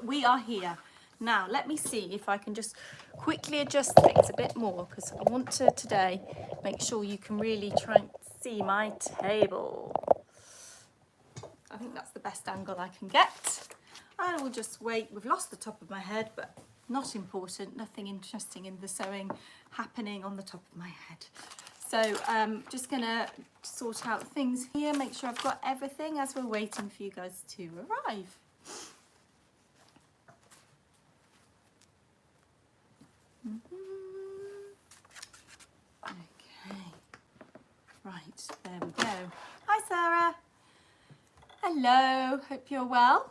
but we are here. Now, let me see if I can just quickly adjust things a bit more, because I want to today make sure you can really try and see my table. I think that's the best angle I can get. I will just wait. We've lost the top of my head, but not important. Nothing interesting in the sewing happening on the top of my head. So just gonna sort out things here, make sure I've got everything as we're waiting for you guys to arrive. Okay, right, there we go. Hi Sarah. Hello, hope you're well.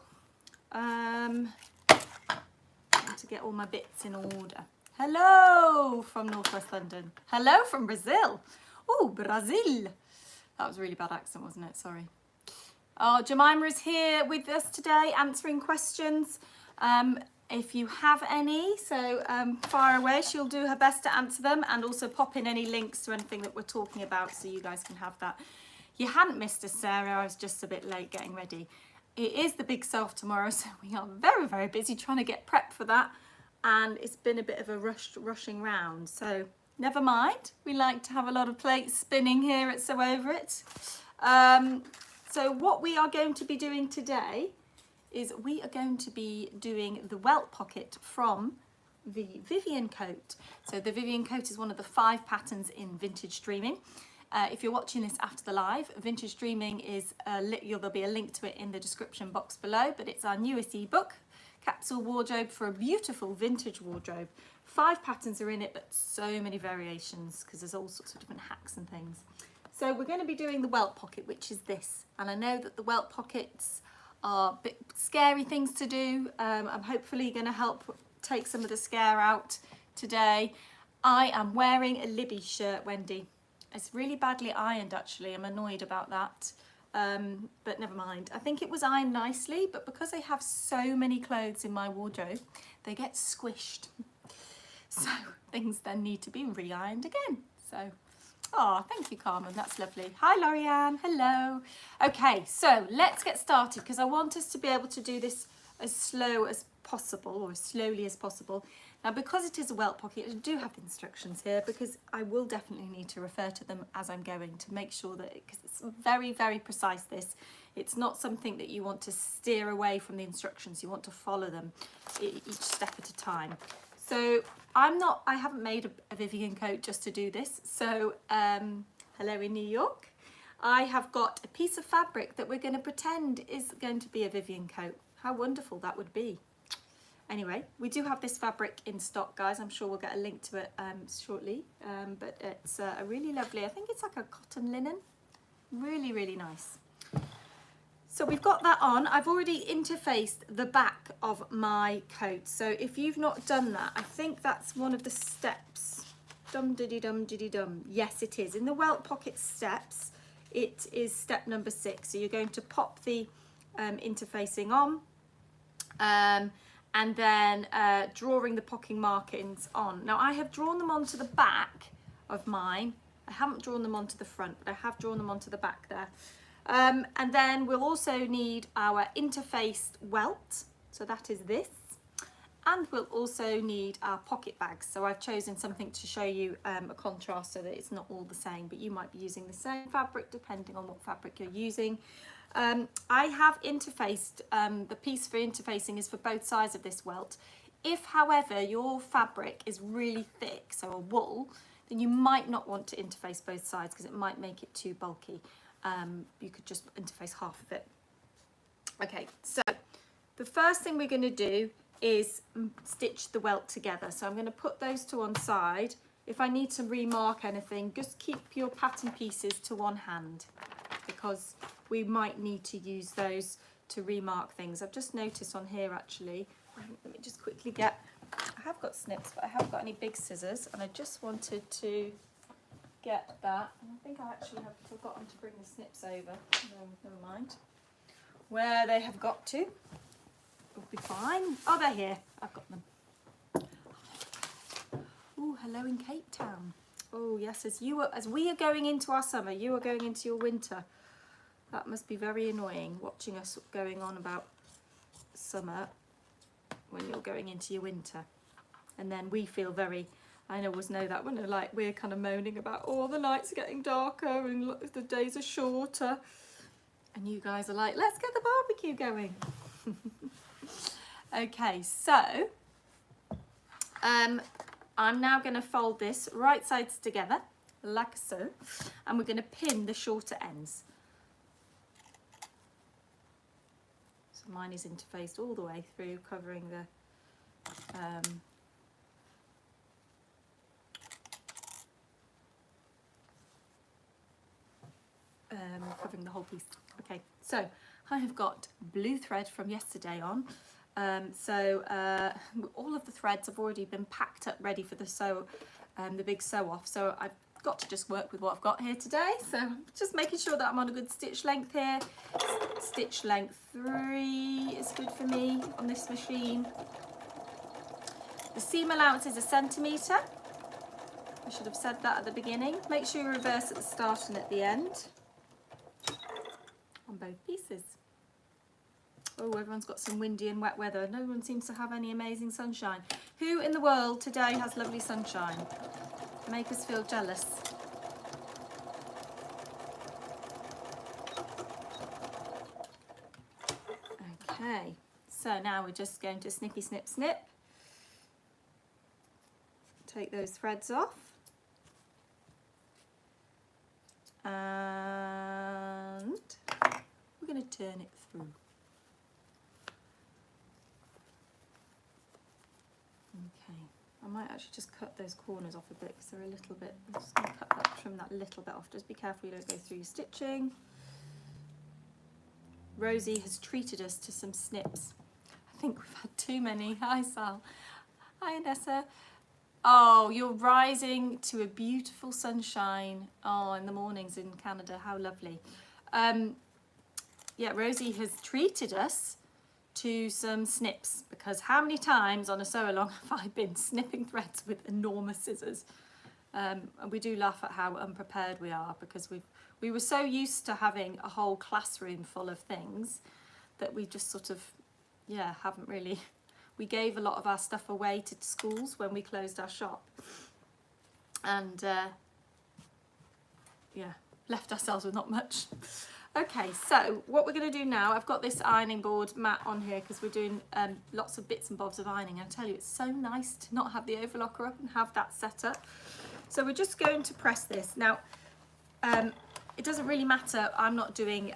To get all my bits in order. Hello from Northwest London. Hello from Brazil. Oh, Brazil. That was a really bad accent, wasn't it? Sorry. Oh, Jemima is here with us today answering questions. If you have any, so fire away. She'll do her best to answer them, and also pop in any links to anything that we're talking about so you guys can have that. You hadn't missed us, Sarah. I was just a bit late getting ready. It is the big sell-off tomorrow, so we are very, very busy trying to get prepped for that. And it's been a bit of a rushing round. So never mind. We like to have a lot of plates spinning here at Sew Over It. So what we are going to be doing today is we are going to be doing the welt pocket from the Vivienne coat. So the Vivienne coat is one of the 5 patterns in Vintage Dreaming. If you're watching this after the live, Vintage Dreaming is, there'll be a link to it in the description box below, but it's our newest ebook, Capsule Wardrobe for a beautiful vintage wardrobe. 5 patterns are in it, but so many variations because there's all sorts of different hacks and things. So we're going to be doing the welt pocket, which is this. And I know that the welt pockets are a bit scary things to do. I'm hopefully going to help take some of the scare out today. I am wearing a Libby shirt, Wendy. It's really badly ironed actually, I'm annoyed about that, but never mind. I think it was ironed nicely, but because I have so many clothes in my wardrobe, they get squished. So things then need to be re-ironed again. So, oh, thank you, Carmen, that's lovely. Hi, Lorianne, hello. Okay, so let's get started because I want us to be able to do this as slow as possible, or as slowly as possible. Now, because it is a welt pocket, I do have instructions here because I will definitely need to refer to them as I'm going to make sure that, because it's very, very precise this. It's not something that you want to steer away from the instructions. You want to follow them each step at a time. So I haven't made a Vivienne coat just to do this. So hello in New York. I have got a piece of fabric that we're going to pretend is going to be a Vivienne coat. How wonderful that would be. Anyway, we do have this fabric in stock, guys. I'm sure we'll get a link to it shortly. But it's a really lovely, I think it's like a cotton linen. Really, really nice. So we've got that on. I've already interfaced the back of my coat. So if you've not done that, I think that's one of the steps. Dum-diddy-dum-diddy-dum. Yes, it is. In the welt pocket steps, it is step number 6. So you're going to pop the interfacing on. And then drawing the pocking markings on. Now I have drawn them onto the back of mine. I haven't drawn them onto the front, but I have drawn them onto the back there. And then we'll also need our interfaced welt. So that is this. And we'll also need our pocket bags. So I've chosen something to show you a contrast so that it's not all the same, but you might be using the same fabric depending on what fabric you're using. I have interfaced, the piece for interfacing is for both sides of this welt. If, however, your fabric is really thick, so a wool, then you might not want to interface both sides because it might make it too bulky. You could just interface half of it. Okay, so the first thing we're going to do is stitch the welt together. So I'm going to put those to one side. If I need to remark anything, just keep your pattern pieces to one hand because we might need to use those to remark things. I've just noticed on here actually, let me just quickly get, I have got snips, but I haven't got any big scissors, and I just wanted to get that. And I think I actually have forgotten to bring the snips over. No, never mind. Where they have got to, will be fine. Oh, they're here. I've got them. Oh, hello in Cape Town. Oh yes, as we are going into our summer, you are going into your winter. That must be very annoying, watching us going on about summer. when you're going into your winter. And then we feel very, I always know that when we're kind of moaning about, oh, the nights are getting darker and look, the days are shorter. And you guys are like, let's get the barbecue going. Okay, so I'm now going to fold this right sides together, like so, and we're going to pin the shorter ends. So mine is interfaced all the way through, covering the covering the whole piece. Okay, so I have got blue thread from yesterday on. All of the threads have already been packed up ready for the big sew off. So I've got to just work with what I've got here today. So just making sure that I'm on a good stitch length here. Stitch length 3 is good for me on this machine. The seam allowance is 1 centimetre. I should have said that at the beginning. Make sure you reverse at the start and at the end on both pieces. Oh, everyone's got some windy and wet weather. No one seems to have any amazing sunshine. Who in the world today has lovely sunshine? Make us feel jealous. Okay, so now we're just going to snippy snip snip. Take those threads off. And we're going to turn it through. Okay, I might actually just cut those corners off a bit because they're a little bit, I'm just going to cut that, trim that little bit off. Just be careful you don't go through your stitching. Rosie has treated us to some snips. I think we've had too many. Hi Sal. Hi Anessa. Oh, you're rising to a beautiful sunshine. Oh, in the mornings in Canada, how lovely. Yeah, Rosie has treated us to some snips, because how many times on a sew along have I been snipping threads with enormous scissors? And we do laugh at how unprepared we are, because we were so used to having a whole classroom full of things that we just sort of, yeah, haven't really. We gave a lot of our stuff away to schools when we closed our shop, and yeah, left ourselves with not much. Okay, so what we're going to do now, I've got this ironing board mat on here because we're doing lots of bits and bobs of ironing. I tell you, it's so nice to not have the overlocker up and have that set up. So we're just going to press this. Now, it doesn't really matter, I'm not doing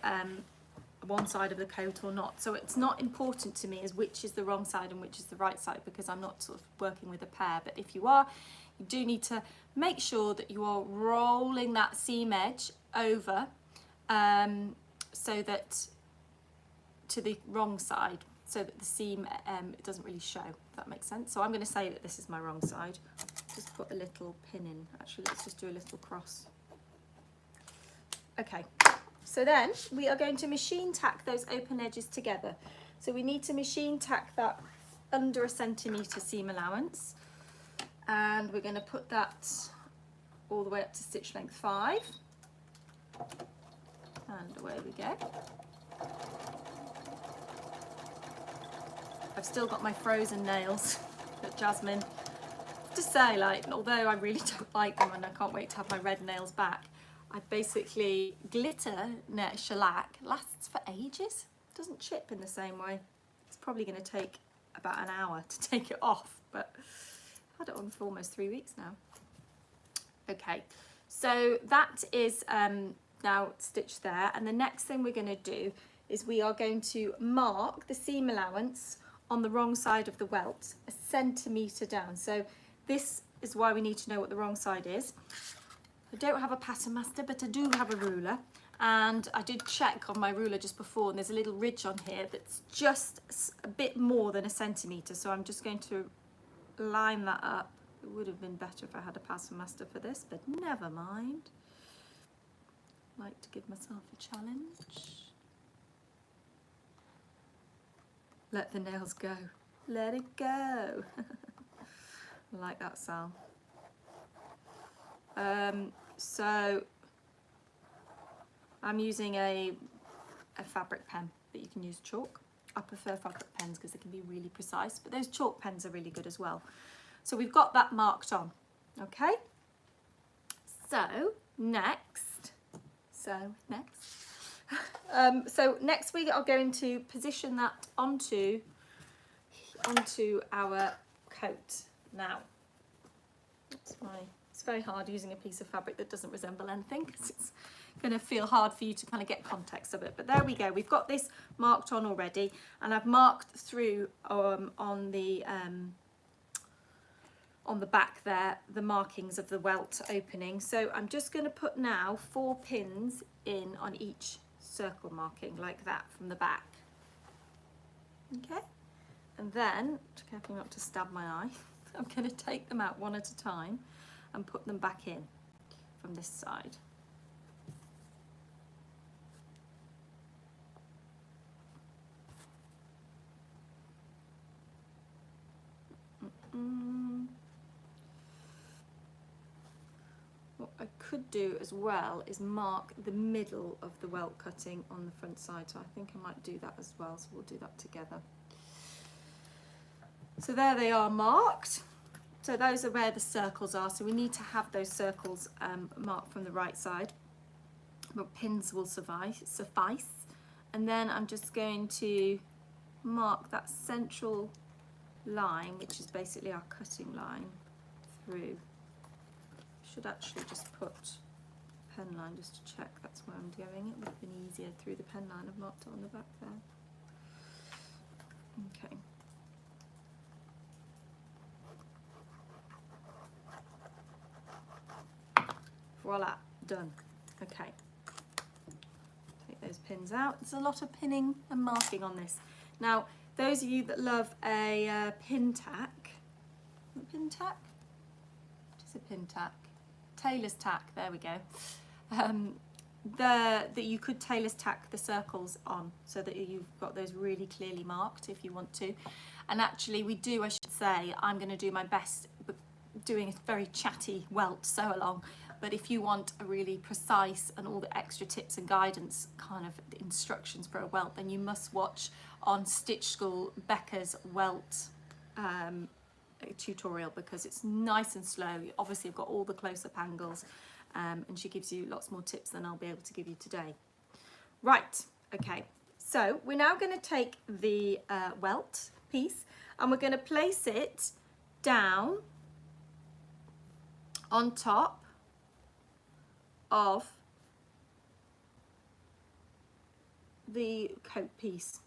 one side of the coat or not, so it's not important to me as which is the wrong side and which is the right side, because I'm not sort of working with a pair. But if you are, you do need to make sure that you are rolling that seam edge over so that to the wrong side, so that the seam it doesn't really show, if that makes sense. So I'm going to say that this is my wrong side. Just put a little pin in. Actually, let's just do a little cross. Okay. So then we are going to machine tack those open edges together. So we need to machine tack that under 1 centimetre seam allowance, and we're going to put that all the way up to stitch length 5, and away we go. I've still got my frozen nails that Jasmine, to say, like, although I really don't like them and I can't wait to have my red nails back, I basically, glitter shellac lasts for ages. It doesn't chip in the same way. It's probably going to take about an hour to take it off, but I've had it on for almost 3 weeks now. Okay, so that is now stitched there, and the next thing we're going to do is we are going to mark the seam allowance on the wrong side of the welt, 1 centimetre down. So this is why we need to know what the wrong side is. I don't have a pattern master, but I do have a ruler, and I did check on my ruler just before, and there's a little ridge on here that's just a bit more than 1 centimetre, so I'm just going to line that up. It would have been better if I had a pattern master for this, but never mind. I like to give myself a challenge. Let the nails go. Let it go. I like that sound. So I'm using a fabric pen, but you can use chalk. I prefer fabric pens because they can be really precise, but those chalk pens are really good as well. So we've got that marked on, okay? So next we are going to position that onto our coat. Now, it's very hard using a piece of fabric that doesn't resemble anything because it's going to feel hard for you to kind of get context of it. But there we go. We've got this marked on already, and I've marked through on the back there the markings of the welt opening. So I'm just going to put now 4 pins in on each circle marking like that from the back. Okay, and then, careful not to stab my eye, I'm going to take them out one at a time and put them back in from this side. What I could do as well is mark the middle of the welt cutting on the front side, so I think I might do that as well, so we'll do that together. So there they are marked. So those are where the circles are, so we need to have those circles marked from the right side, but pins will suffice. And then I'm just going to mark that central line, which is basically our cutting line, through. Should actually just put pen line just to check that's where I'm going. It would have been easier through the pen line. I've marked it on the back there. Okay. Voila, done. Okay. Take those pins out. There's a lot of pinning and marking on this. Now, those of you that love a pin tack, what is a pin tack? Tailor's tack, there we go. That you could tailor's tack the circles on so that you've got those really clearly marked if you want to. And actually we do, I should say, I'm going to do my best doing a very chatty welt sew along, but if you want a really precise and all the extra tips and guidance kind of instructions for a welt, then you must watch on Stitch School Becca's welt tutorial, because it's nice and slow. Obviously I've got all the close-up angles, and she gives you lots more tips than I'll be able to give you today. Right, okay, so we're now going to take the welt piece and we're going to place it down on top of the coat piece,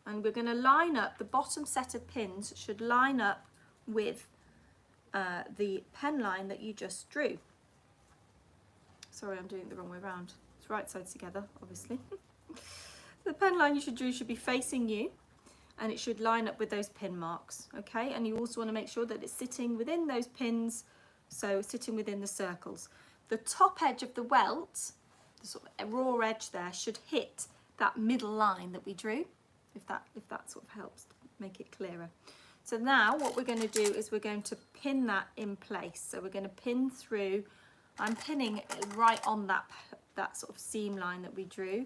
and we're going to line up the bottom set of pins should line up with the pen line that you just drew. Sorry, I'm doing it the wrong way around. It's right sides together, obviously. The pen line you drew should be facing you, and it should line up with those pin marks, okay? And you also want to make sure that it's sitting within those pins, so sitting within the circles. The top edge of the welt, the sort of raw edge there, should hit that middle line that we drew, if that sort of helps make it clearer. So now what we're going to do is we're going to pin that in place. So we're going to pin through. I'm pinning right on that sort of seam line that we drew.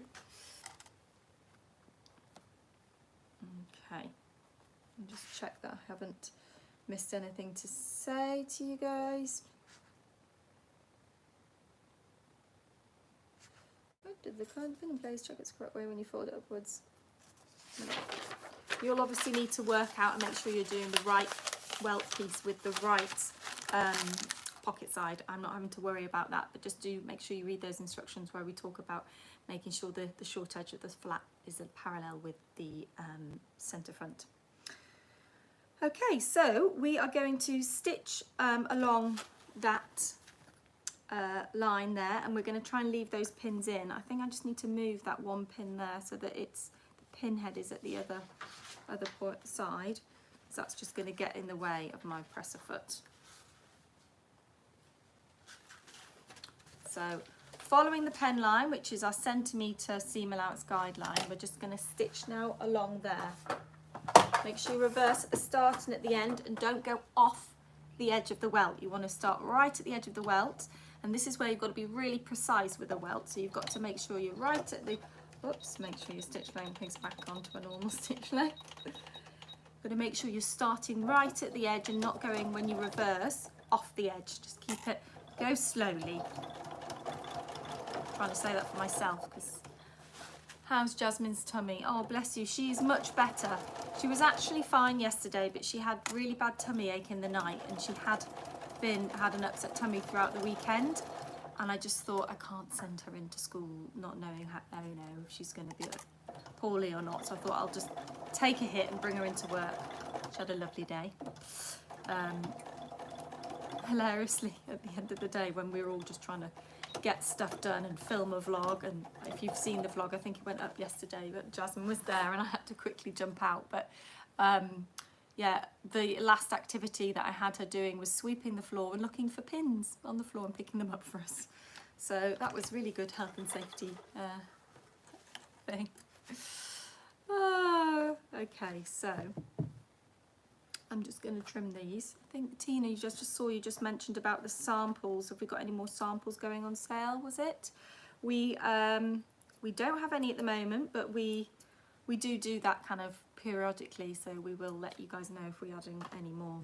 Okay, and just check that I haven't missed anything to say to you guys. Did the kind of pin in place, check it's the correct way when you fold it upwards. You'll obviously need to work out and make sure you're doing the right welt piece with the right pocket side. I'm not having to worry about that, but just do make sure you read those instructions where we talk about making sure the short edge of the flap is parallel with the centre front. Okay, so we are going to stitch along that line there, and we're going to try and leave those pins in. I think I just need to move that one pin there so that it's the pin head is at the other side, so that's just going to get in the way of my presser foot. So following the pen line, which is our centimetre seam allowance guideline, we're just going to stitch now along there. Make sure you reverse at the start and at the end, and don't go off the edge of the welt. You want to start right at the edge of the welt, and this is where you've got to be really precise with the welt. So you've got to make sure you're right at the Oops, make sure your stitch length goes back onto a normal stitch length. Got to make sure you're starting right at the edge and not going, when you reverse, off the edge. Just keep it, go slowly. I'm trying to say that for myself, because how's Jasmine's tummy? Oh, bless you, she's much better. She was actually fine yesterday, but she had really bad tummy ache in the night, and she had an upset tummy throughout the weekend. And I just thought, I can't send her into school not knowing how, if she's going to be poorly or not. So I thought I'll just take a hit and bring her into work. She had a lovely day. Hilariously, at the end of the day, when we were all just trying to get stuff done and film a vlog, and if you've seen the vlog, I think it went up yesterday, but Jasmine was there and I had to quickly jump out. But yeah, the last activity that I had her doing was sweeping the floor and looking for pins on the floor and picking them up for us. So that was really good health and safety thing. Oh, okay, so I'm just going to trim these. I think Tina, you just mentioned about the samples. Have we got any more samples going on sale? Was it? We don't have any at the moment, but we do that kind of periodically, so we will let you guys know if we're adding any more.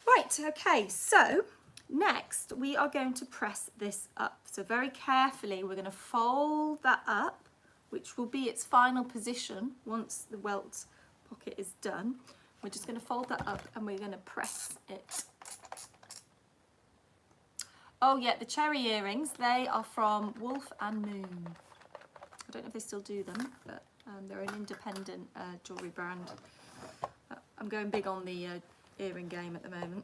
Right, okay, so next we are going to press this up. So very carefully we're going to fold that up, which will be its final position once the welt pocket is done. We're just going to fold that up and we're going to press it. Oh yeah, the cherry earrings, they are from Wolf and Moon. I don't know if they still do them, but they're an independent jewellery brand. I'm going big on the earring game at the moment.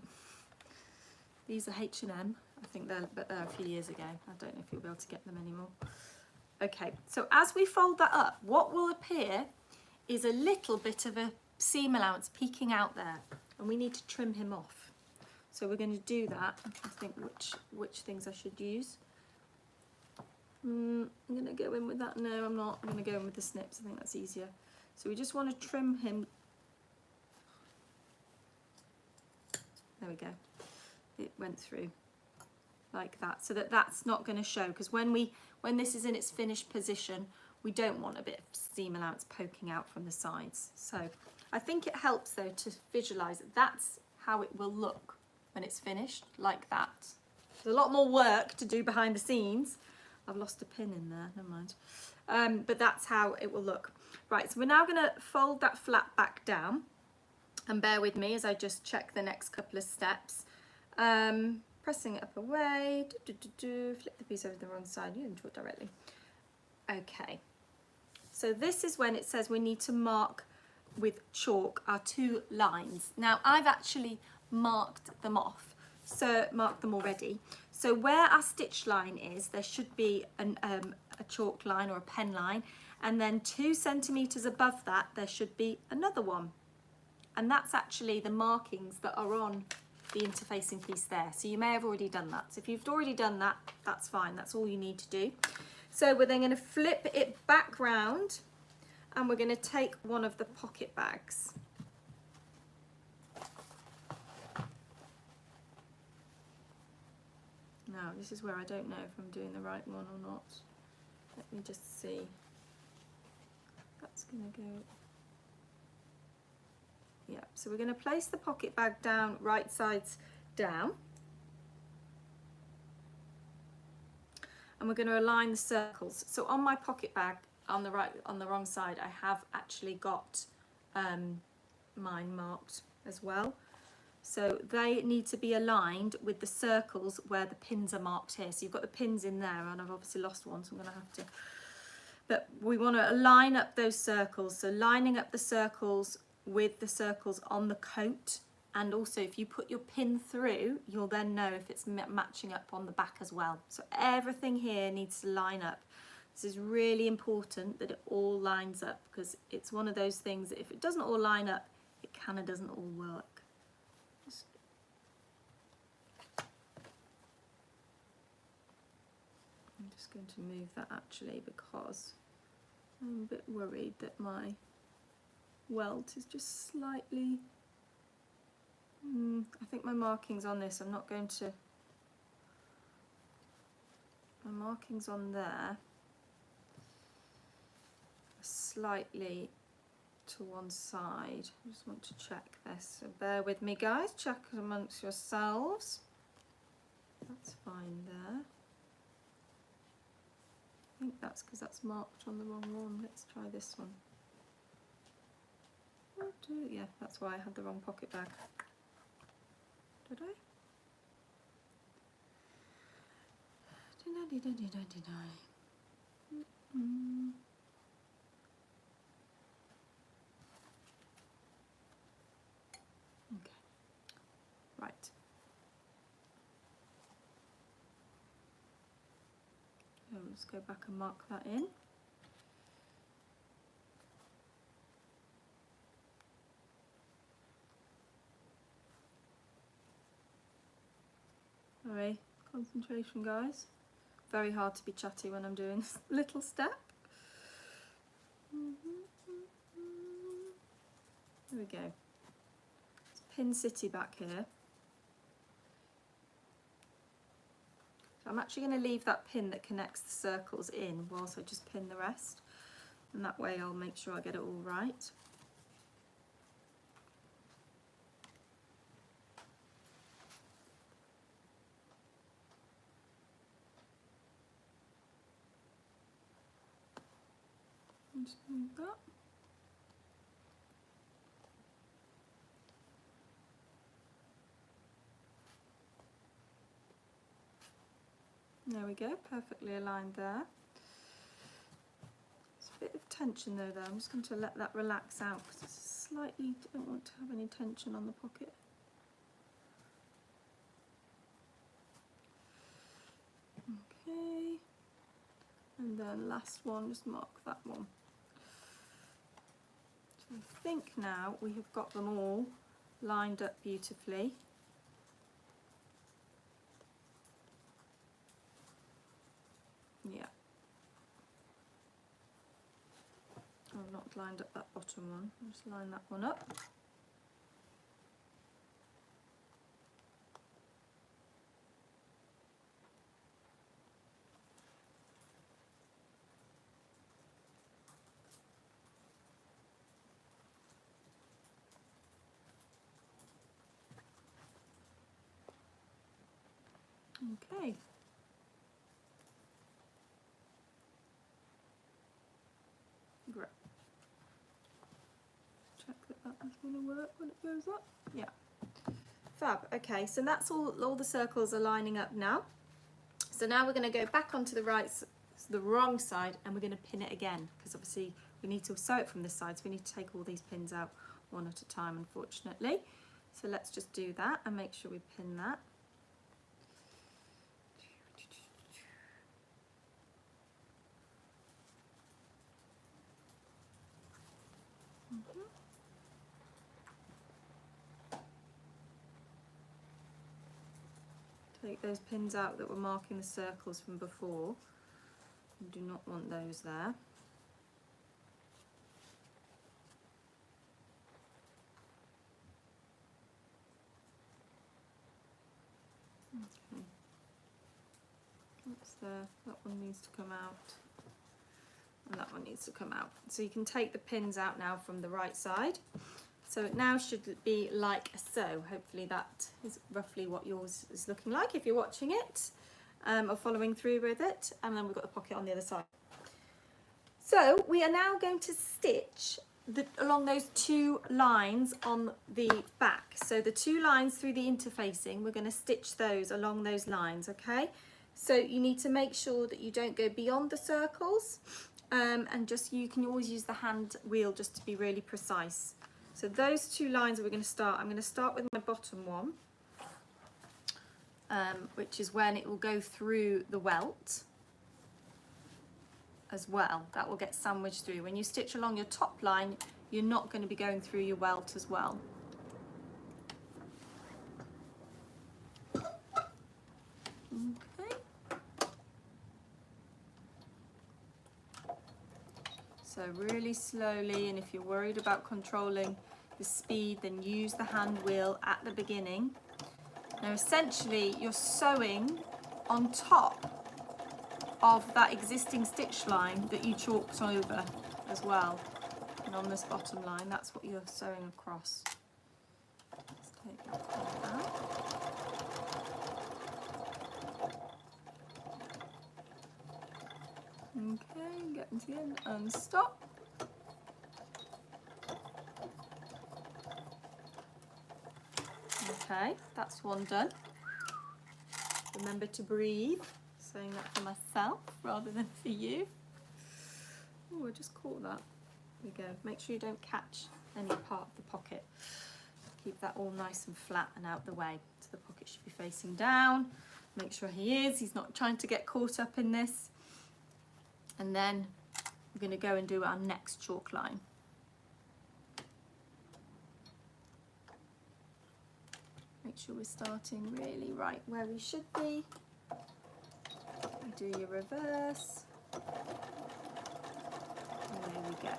These are H&M. I think they're a few years ago. I don't know if you'll be able to get them anymore. Okay, so as we fold that up, what will appear is a little bit of a seam allowance peeking out there, and we need to trim him off. So we're going to do that. I think which things I should use. I'm going to go in with that. No, I'm not. I'm going to go in with the snips. I think that's easier. So we just want to trim him. There we go. It went through like that, so that's not going to show, because when this is in its finished position, we don't want a bit of seam allowance poking out from the sides. So I think it helps though to visualize that's how it will look when it's finished, like that. There's a lot more work to do behind the scenes. I've lost a pin in there, never mind. But that's how it will look. Right, so we're now going to fold that flat back down, and bear with me as I just check the next couple of steps. Pressing it up away, flip the piece over the wrong side, you didn't draw it directly. Okay, so this is when it says we need to mark with chalk our 2 lines. Now I've actually marked them off, so marked them already. So where our stitch line is, there should be a chalk line or a pen line, and then 2 centimeters above that there should be another one, and that's actually the markings that are on the interfacing piece there. So you may have already done that. So if you've already done that, that's fine. That's all you need to do. So we're then going to flip it back round, and we're going to take one of the pocket bags. Now this is where I don't know if I'm doing the right one or not. Let me just see. That's going to go. Yeah, so we're going to place the pocket bag down, right sides down. And we're going to align the circles. So on my pocket bag, on the wrong side, I have actually got mine marked as well. So they need to be aligned with the circles where the pins are marked here. So you've got the pins in there, and I've obviously lost one, so I'm going to have to. But we want to line up those circles. So lining up the circles with the circles on the coat, and also if you put your pin through, you'll then know if it's matching up on the back as well. So everything here needs to line up. This is really important that it all lines up, because it's one of those things that if it doesn't all line up, it kind of doesn't all work. I'm just going to move that actually, because I'm a bit worried that my welt is just slightly, I think my markings on this, I'm not going to, my markings on there, slightly to one side. I just want to check this, so bear with me guys, check amongst yourselves. That's fine there. I think that's because that's marked on the wrong one. Let's try this one. Yeah, that's why I had the wrong pocket bag. Did I? Did I? Okay, right. So let's go back and mark that in. Alright, concentration guys. Very hard to be chatty when I'm doing this little step. There we go. It's Pin City back here. So I'm actually going to leave that pin that connects the circles in whilst I just pin the rest. And that way I'll make sure I get it all right. Just move that. There we go, perfectly aligned there. It's a bit of tension though there. I'm just going to let that relax out because it's slightly, don't want to have any tension on the pocket. Okay, and then last one, just mark that one. So I think now we have got them all lined up beautifully. Yeah. I've not lined up that bottom one. I'll just line that one up. Okay. Great. Check that that's going to work when it goes up. Yeah. Fab. Okay, so that's all the circles are lining up now. So now we're going to go back onto the wrong side, and we're going to pin it again because obviously we need to sew it from this side, so we need to take all these pins out one at a time, unfortunately. So let's just do that and make sure we pin that. Take those pins out that were marking the circles from before. We do not want those there. Okay. That's there. That one needs to come out. And that one needs to come out. So you can take the pins out now from the right side. So it now should be like so. Hopefully that is roughly what yours is looking like if you're watching it or following through with it. And then we've got the pocket on the other side. So we are now going to stitch along those two lines on the back. So the two lines through the interfacing, we're going to stitch those along those lines, okay? So you need to make sure that you don't go beyond the circles and just you can always use the hand wheel just to be really precise. So those two lines we're going to start. I'm going to start with my bottom one, which is when it will go through the welt as well. That will get sandwiched through. When you stitch along your top line, you're not going to be going through your welt as well. Okay. So really slowly, and if you're worried about controlling the speed, then use the hand wheel at the beginning. Now essentially you're sewing on top of that existing stitch line that you chalked over as well. And on this bottom line, that's what you're sewing across. Let's take that part out. Okay, get into the end and stop. Okay, that's one done. Remember to breathe. Saying that for myself rather than for you. Oh, I just caught that. There we go. Make sure you don't catch any part of the pocket. Keep that all nice and flat and out the way. So the pocket should be facing down. Make sure he is. He's not trying to get caught up in this. And then we're going to go and do our next chalk line. Make sure we're starting really right where we should be. Do your reverse. And there we go.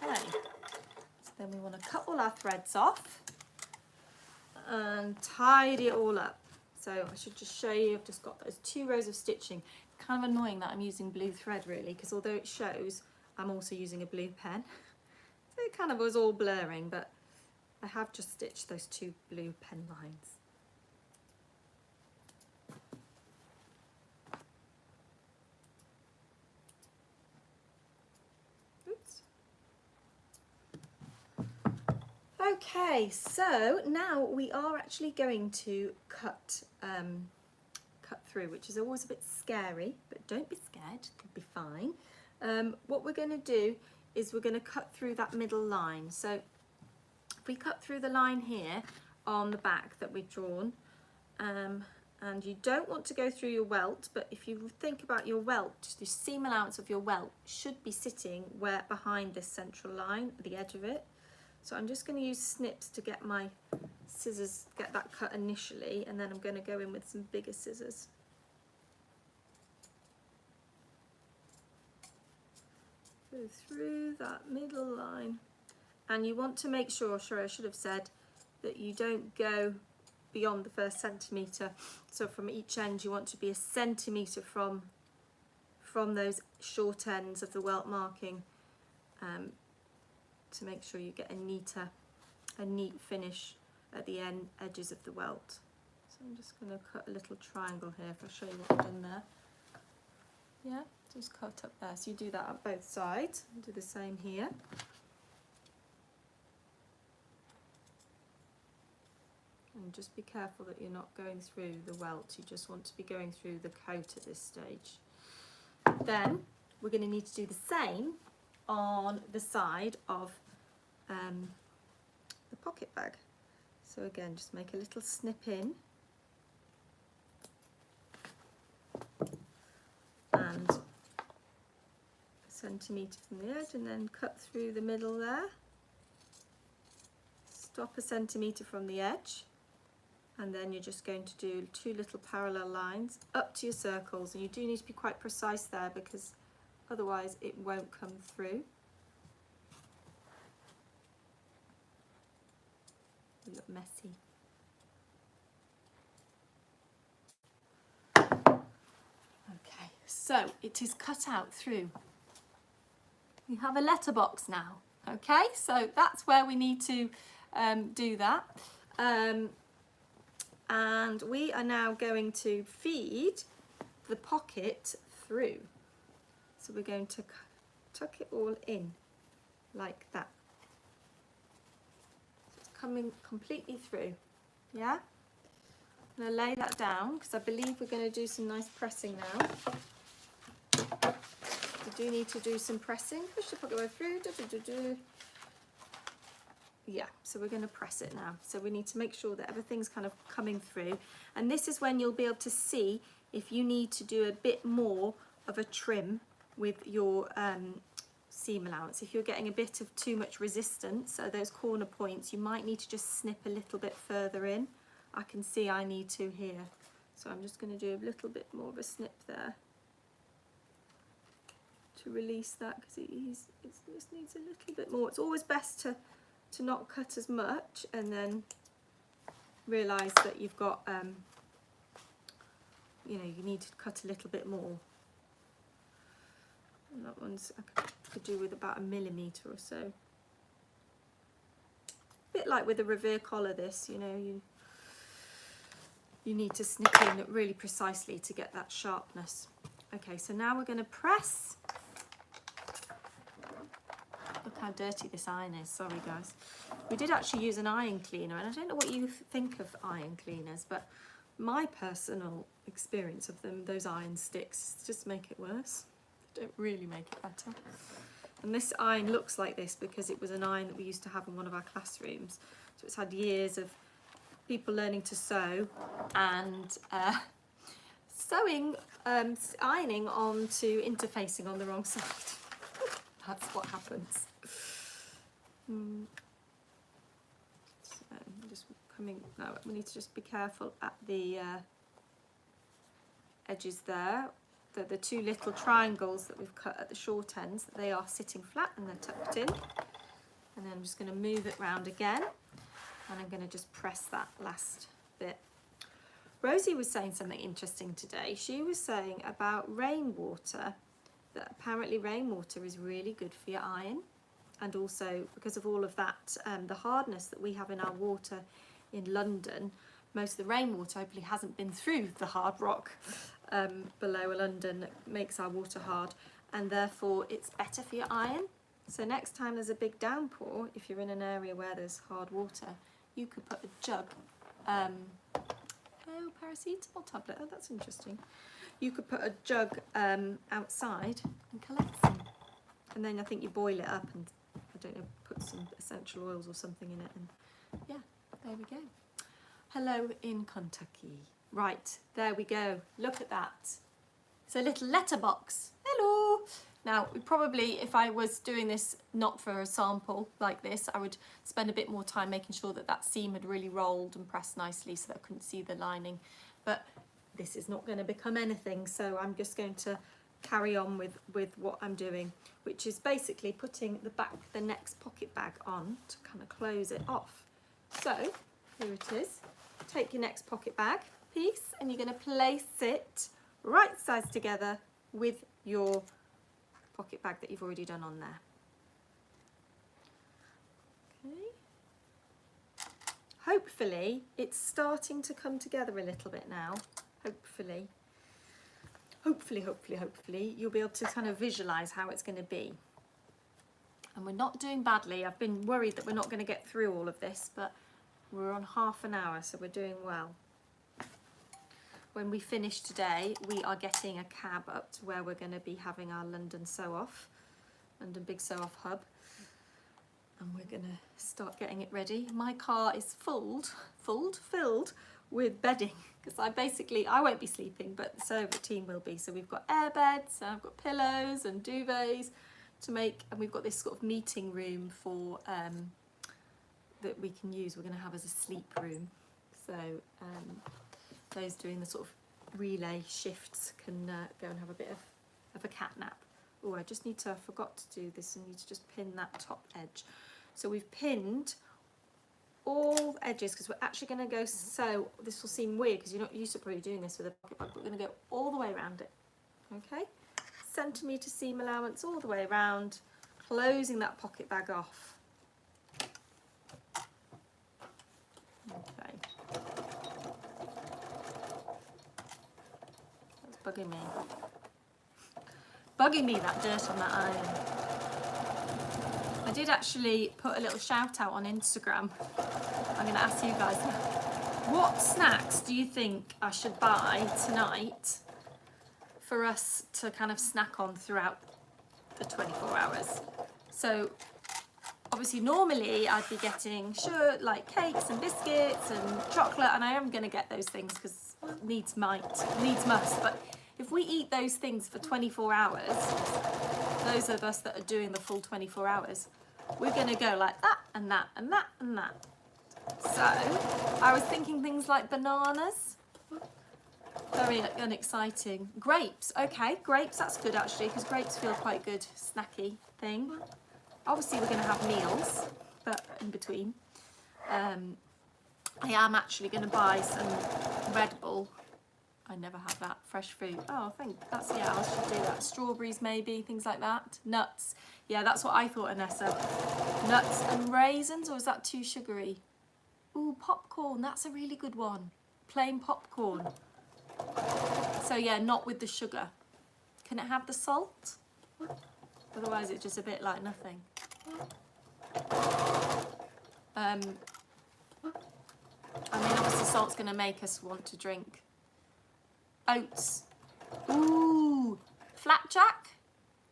Okay. So then we want to cut all our threads off and tidy it all up. So I should just show you, I've just got those 2 rows of stitching. It's kind of annoying that I'm using blue thread really, because although it shows, I'm also using a blue pen. So it kind of was all blurring, but I have just stitched those 2 blue pen lines. Okay, so now we are actually going to cut through, which is always a bit scary, but don't be scared, it'll be fine. What we're going to do is we're going to cut through that middle line. So if we cut through the line here on the back that we've drawn, and you don't want to go through your welt, but if you think about your welt, the seam allowance of your welt should be sitting where behind this central line, the edge of it. So I'm just going to use snips to get my scissors, get that cut initially, and then I'm going to go in with some bigger scissors. Go through that middle line. And you want to make sure, sorry, I should have said, that you don't go beyond the first centimetre. So from each end you want to be 1 centimetre from those short ends of the welt marking, to make sure you get a neat finish at the edges of the welt. So I'm just going to cut a little triangle here if I show you what I've done there. Yeah, just cut up there. So you do that on both sides. Do the same here. And just be careful that you're not going through the welt. You just want to be going through the coat at this stage. Then we're going to need to do the same on the side of the pocket bag. So again, just make a little snip in and 1 centimetre from the edge, and then cut through the middle there. Stop 1 centimetre from the edge, and then you're just going to do 2 little parallel lines up to your circles, and you do need to be quite precise there because otherwise it won't come through. You look messy. Okay, so it is cut out through. We have a letterbox now. Okay, so that's where we need to do that. And we are now going to feed the pocket through. So we're going to tuck it all in like that. So it's coming completely through. Yeah? I'm going to lay that down because I believe we're going to do some nice pressing now. We do need to do some pressing. Push the pocket way through. Yeah, so we're going to press it now. So we need to make sure that everything's kind of coming through. And this is when you'll be able to see if you need to do a bit more of a trim with your seam allowance. If you're getting a bit of too much resistance, so those corner points, you might need to just snip a little bit further in. I can see I need to here. So I'm just going to do a little bit more of a snip there to release that, because it just needs a little bit more. It's always best to not cut as much and then realise that you've got, you know, you need to cut a little bit more. And that one's, I could do with about 1 millimetre or so. A bit like with a revere collar, this, you know, you need to snip in really precisely to get that sharpness. Okay, so now we're going to press. Look how dirty this iron is, sorry guys. We did actually use an iron cleaner, and I don't know what you think of iron cleaners, but my personal experience of them, those iron sticks, just make it worse. They don't really make it better. And this iron looks like this because it was an iron that we used to have in one of our classrooms. So it's had years of people learning to sew and ironing onto interfacing on the wrong side. That's what happens. So just coming now, we need to just be careful at the edges there. The two little triangles that we've cut at the short ends, they are sitting flat and they're tucked in. And then I'm just going to move it round again, and I'm going to just press that last bit. Rosie was saying something interesting today. She was saying about rainwater, that apparently rainwater is really good for your iron, and also because of all of that, the hardness that we have in our water in London, most of the rainwater hopefully hasn't been through the hard rock below London that makes our water hard, and therefore it's better for your iron. So next time there's a big downpour, if you're in an area where there's hard water, you could put a jug, paracetamol tablet, oh that's interesting. You could put a jug outside and collect some, and then I think you boil it up and, I don't know, put some essential oils or something in it, and yeah, there we go. Hello in Kentucky. Right, there we go. Look at that. It's a little letterbox. Hello. Now, we probably, if I was doing this not for a sample like this, I would spend a bit more time making sure that that seam had really rolled and pressed nicely so that I couldn't see the lining. But this is not going to become anything, so I'm just going to carry on with what I'm doing, which is basically putting the next pocket bag on to kind of close it off. So, here it is. Take your next pocket bag piece and you're going to place it right sides together with your pocket bag that you've already done on there. Okay. Hopefully it's starting to come together a little bit now. Hopefully you'll be able to kind of visualize how it's going to be. And we're not doing badly. I've been worried that we're not going to get through all of this, but we're on half an hour, so we're doing well. When we finish today, we are getting a cab up to where we're going to be having our London sew-off, London Big Sew-Off Hub. And we're going to start getting it ready. My car is filled with bedding, because I won't be sleeping, but the server team will be. So we've got air beds, and I've got pillows and duvets to make, and we've got this sort of meeting room for that we can use. We're going to have as a sleep room. So those doing the sort of relay shifts can go and have a bit of a cat nap. Oh, I forgot to do this, and need to just pin that top edge. So we've pinned all edges, because we're actually going to go sew. This will seem weird because you're not used to probably doing this with a pocket bag, but we're going to go all the way around it. Okay, centimetre seam allowance all the way around, closing that pocket bag off. Okay, that's bugging me, that dirt on that iron. I did actually put a little shout out on Instagram. I'm going to ask you guys, what snacks do you think I should buy tonight for us to kind of snack on throughout the 24 hours? So obviously normally I'd be getting like cakes and biscuits and chocolate, and I am going to get those things because needs must, but if we eat those things for 24 hours, those of us that are doing the full 24 hours, we're going to go like that and that and that and that. So I was thinking things like bananas, Very unexciting. Grapes, okay, grapes, that's good actually, because grapes feel quite good, snacky thing. Obviously we're going to have meals, but in between. I am actually going to buy some Red Bull. I never have that. Fresh fruit. Oh, I think that's, yeah, I should do that. Strawberries maybe, things like that. Nuts. Yeah, that's what I thought, Anessa. Nuts and raisins, or is that too sugary? Ooh, popcorn, that's a really good one. Plain popcorn. So yeah, not with the sugar. Can it have the salt? Otherwise it's just a bit like nothing. I mean, obviously salt's going to make us want to drink. Oats. Ooh, flapjack?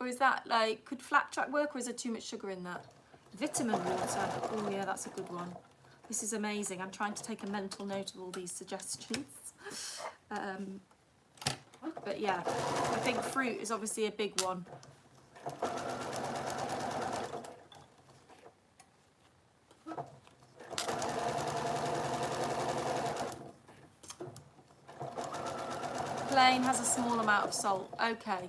Or is that like, could flapjack work, or is there too much sugar in that? Vitamin water. Oh yeah, that's a good one. This is amazing. I'm trying to take a mental note of all these suggestions. But yeah, I think fruit is obviously a big one. Plain has a small amount of salt. Okay.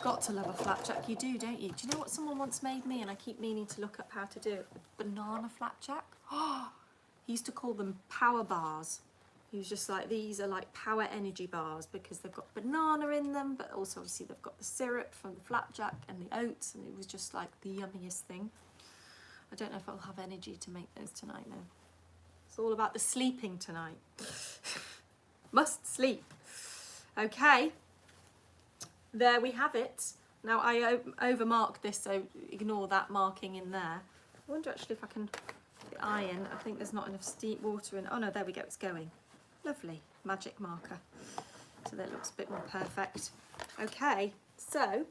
Got to love a flapjack. You do, don't you? Do you know what someone once made me, and I keep meaning to look up how to do it? A banana flapjack. Oh, he used to call them power bars. He was just like, these are like power energy bars because they've got banana in them, but also obviously they've got the syrup from the flapjack and the oats, and it was just like the yummiest thing. I don't know if I'll have energy to make those tonight though. It's all about the sleeping tonight. Must sleep. Okay, there we have it. Now I overmarked this, so ignore that marking in there. I wonder actually if I can, the iron, I think there's not enough steam water in. Oh no, there we go, it's going. Lovely, magic marker. So that looks a bit more perfect. Okay, so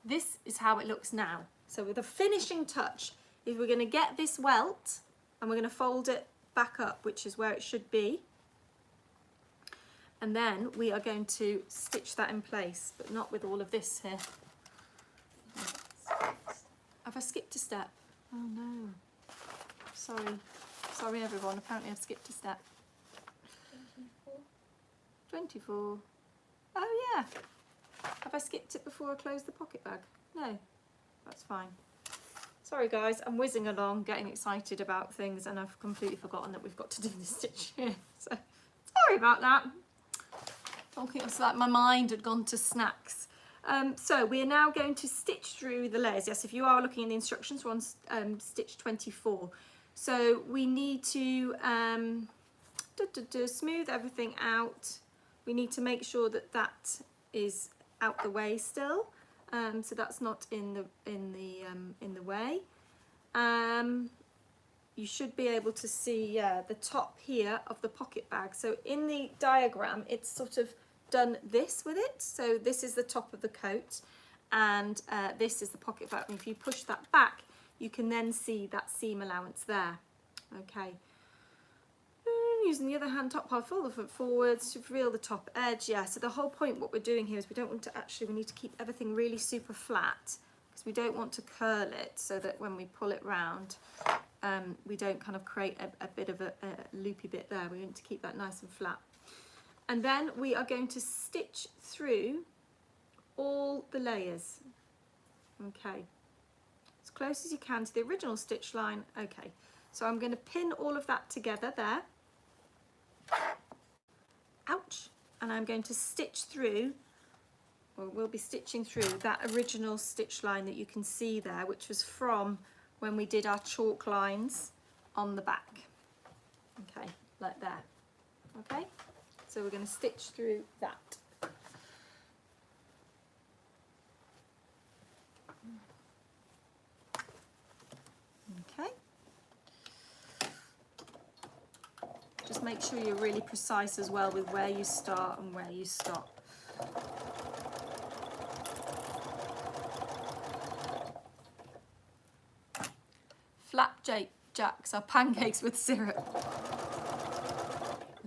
this is how it looks now. So with a finishing touch is we're going to get this welt and we're going to fold it back up, which is where it should be. And then we are going to stitch that in place, but not with all of this here. Have I skipped a step? Oh no. Sorry. Sorry everyone, apparently I've skipped a step. 24. Oh yeah. Have I skipped it before I closed the pocket bag? No, that's fine. Sorry guys, I'm whizzing along, getting excited about things, and I've completely forgotten that we've got to do the stitch here. So sorry about that. Talking, it's like my mind had gone to snacks. So we are now going to stitch through the layers. Yes, if you are looking in the instructions, we're on stitch 24. So we need to smooth everything out. We need to make sure that that is out the way still, so that's not in the way. You should be able to see the top here of the pocket bag. So in the diagram, it's sort of done this with it. So this is the top of the coat, and this is the pocket bag. And if you push that back, you can then see that seam allowance there. Okay. Using the other hand, top half, fold the foot forwards to reveal the top edge. Yeah, so the whole point, what we're doing here is we don't want to actually, we need to keep everything really super flat because we don't want to curl it so that when we pull it round, we don't kind of create a bit of a loopy bit there. We want to keep that nice and flat. And then we are going to stitch through all the layers. Okay, as close as you can to the original stitch line. Okay, so I'm going to pin all of that together there. Ouch. And I'm going to stitch through, or we'll be stitching through that original stitch line that you can see there, which was from when we did our chalk lines on the back. Okay, like there. Okay, so we're going to stitch through that. Okay. Just make sure you're really precise as well with where you start and where you stop. Flapjacks are pancakes with syrup.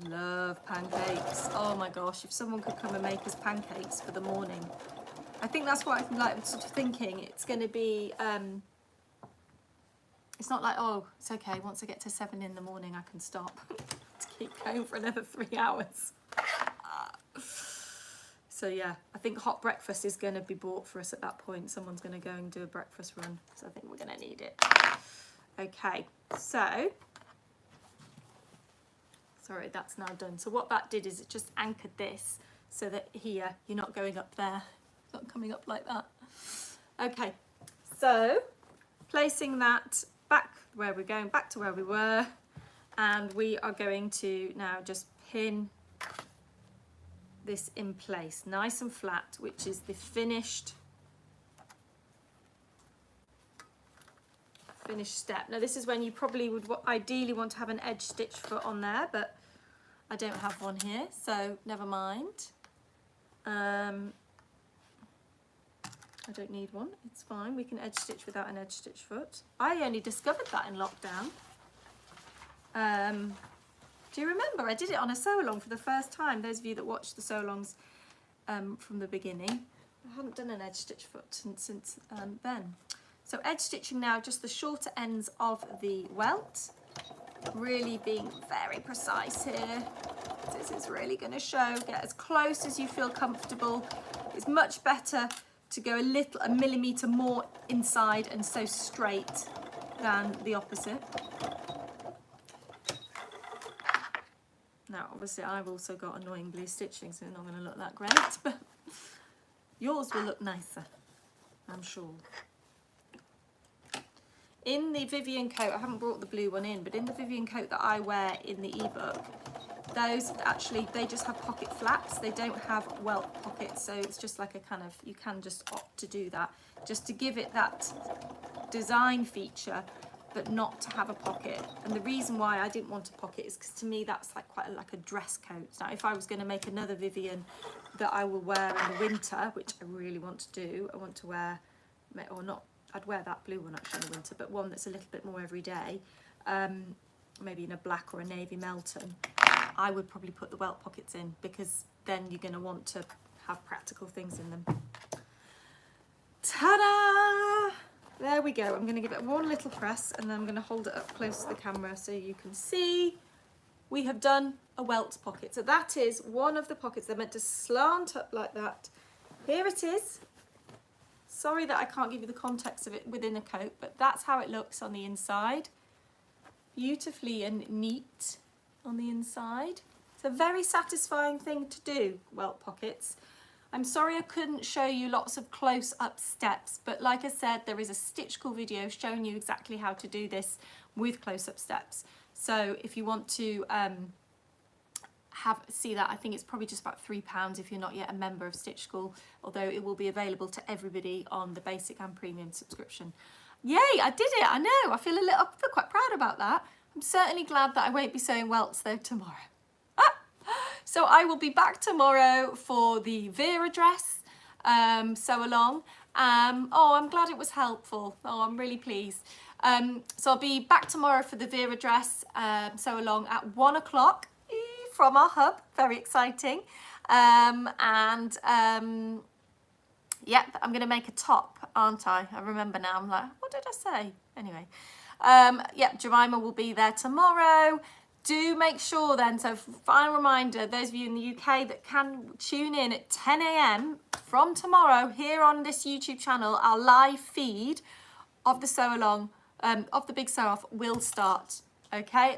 Love pancakes. Oh my gosh, if someone could come and make us pancakes for the morning. I think that's what I'm like sort of thinking. It's going to be, it's not like, oh, it's okay, once I get to 7 in the morning I can stop. To keep going for another 3 hours. So yeah, I think hot breakfast is going to be bought for us at that point. Someone's going to go and do a breakfast run. So I think we're going to need it. Okay, so, sorry, that's now done. So what that did is it just anchored this so that here, you're not going up there. It's not coming up like that. Okay, so placing that back where we're going, back to where we were. And we are going to now just pin this in place, nice and flat, which is the finished step. Now this is when you probably would ideally want to have an edge stitch foot on there, but I don't have one here, so never mind. I don't need one, it's fine. We can edge stitch without an edge stitch foot. I only discovered that in lockdown. Do you remember? I did it on a sew-along for the first time. Those of you that watched the sew-alongs from the beginning. I hadn't done an edge stitch foot since then. So edge stitching now, just the shorter ends of the welt. Really being very precise here. This is really going to show. Get as close as you feel comfortable. It's much better to go a millimetre more inside and sew straight than the opposite. Now, obviously, I've also got annoying blue stitching, so it's not going to look that great, but yours will look nicer, I'm sure. In the Vivienne coat, I haven't brought the blue one in, but in the Vivienne coat that I wear in the ebook, those actually, they just have pocket flaps. They don't have welt pockets, so it's just like a kind of, you can just opt to do that, just to give it that design feature, but not to have a pocket. And the reason why I didn't want a pocket is because to me that's like quite like a dress coat. Now if I was going to make another Vivienne that I will wear in the winter, which I really want to do, I want to wear, or not, I'd wear that blue one actually in the winter, but one that's a little bit more everyday, maybe in a black or a navy Melton, I would probably put the welt pockets in, because then you're going to want to have practical things in them. Ta-da! There we go. I'm going to give it one little press and then I'm going to hold it up close to the camera so you can see. We have done a welt pocket. So that is one of the pockets. They're meant to slant up like that. Here it is. Sorry that I can't give you the context of it within a coat, but that's how it looks on the inside. Beautifully and neat on the inside. It's a very satisfying thing to do, welt pockets. I'm sorry I couldn't show you lots of close-up steps, but like I said, there is a Stitch School video showing you exactly how to do this with close-up steps. So if you want to see that, I think it's probably just about £3 if you're not yet a member of Stitch School, although it will be available to everybody on the basic and premium subscription. Yay, I did it, I know, I feel quite proud about that. I'm certainly glad that I won't be sewing welts though tomorrow. So I will be back tomorrow for the Vera dress sew along. Oh, I'm glad it was helpful. Oh, I'm really pleased. So I'll be back tomorrow for the Vera dress sew along at 1 o'clock from our hub. Very exciting. Yeah, I'm going to make a top, aren't I? I remember now. I'm like, what did I say? Anyway, yeah, Jemima will be there tomorrow. Do make sure then, so final reminder, those of you in the UK that can tune in at 10 AM from tomorrow here on this YouTube channel, our live feed of the sew along, of the big sew off will start, okay?